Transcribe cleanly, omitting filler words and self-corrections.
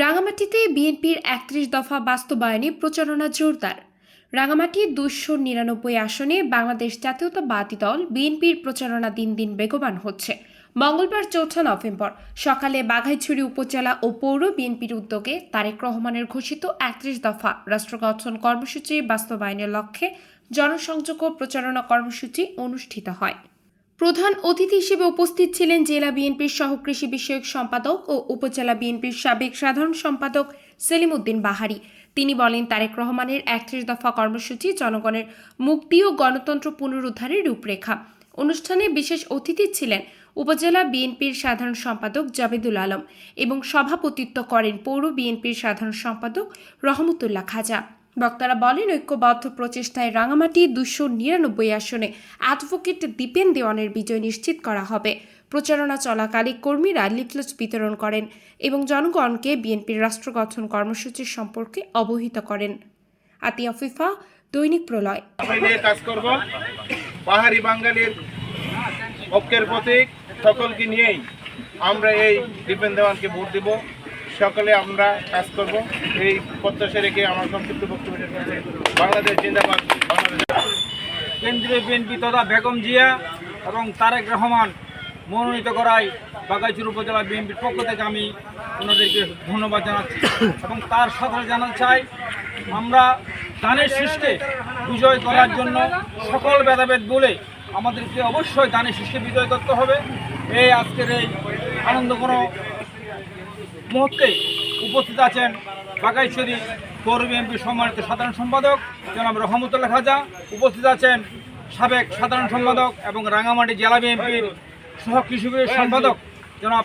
রাঙামাটিতে বিএনপির ৩১ দফা বাস্তবায়নে প্রচারণা জোরদার। রাঙামাটি ২৯৯ আসনে বাংলাদেশ জাতীয়তাবাদী দল বিএনপির প্রচারণা দিন দিন বেগবান হচ্ছে। মঙ্গলবার ৪ নভেম্বর সকালে বাঘাইছড়ি উপজেলা ও পৌর বিএনপির উদ্যোগে তারেক রহমানের ঘোষিত ৩১ দফা রাষ্ট্র গঠন কর্মসূচি বাস্তবায়নের লক্ষ্যে জনসংযোগ ও প্রচারণা কর্মসূচি অনুষ্ঠিত হয়। প্রধান অতিথি হিসেবে উপস্থিত ছিলেন জেলা বিএনপির সহকৃষি বিষয়ক সম্পাদক ও উপজেলা বিএনপির সাবেক সাধারণ সম্পাদক সেলিম উদ্দিন বাহারি। তিনি বলেন, তারেক রহমানের ৩১ দফা কর্মসূচি জনগণের মুক্তি ও গণতন্ত্র পুনরুদ্ধারের রূপরেখা। অনুষ্ঠানে বিশেষ অতিথি ছিলেন উপজেলা বিএনপির সাধারণ সম্পাদক জাবেদুল আলম এবং সভাপতিত্ব করেন পৌর বিএনপির সাধারণ সম্পাদক রহমতুল্লাহ খাজা। বক্তারা বলেন, ঐক্যবদ্ধ প্রচেষ্টায় রাঙামাটি ২৯৯ আসনে অ্যাডভোকেট দীপেন দেওয়ানের বিজয় নিশ্চিত করা হবে। প্রচারণা চলাকালে কর্মীরা লিফলেট বিতরণ করেন এবং জনগণকে বিএনপির রাষ্ট্র গঠন কর্মসূচির সম্পর্কে অবহিত করেন। আতিয়া ফিফা, দৈনিক প্রলয়। কাজ করব, পাহাড়ি বাঙালির ঐক্যের প্রতীক সকলকে নিয়েই আমরা এই দীপেন দেওয়ানকে ভোট দেব। সকলে আমরা কাজ করব এই প্রত্যাশা রেখে আমার সংক্ষিপ্ত বক্তব্য শেষ করছি। বাংলাদেশ জিন্দাবাদ। বাংলাদেশ কেন্দ্রীয় বিএনপি তথা বেগম জিয়া এবং তারেক রহমান মনোনীত করায় বাঘাইছড়ি উপজেলা বিএনপির পক্ষ থেকে আমি ওনাদেরকে ধন্যবাদ জানাচ্ছি এবং তার সাথে জানাতে চাই, আমরা দানের সৃষ্টি বিজয় করার জন্য সকল ভেদাভেদ বলে আমাদেরকে অবশ্যই দানের সৃষ্টি বিজয় করতে হবে। এই আজকের এই আনন্দঘন মুহূর্তে উপস্থিত আছেন বাঘাইছড়ি পৌর বিএনপির সম্মানিত সাধারণ সম্পাদক জনাব রহমতুল্লাহ খাজা, উপস্থিত আছেন সাবেক সাধারণ সম্পাদক এবং রাঙামাটি জেলা বিএনপির সহ কৃষি সম্পাদক জনাব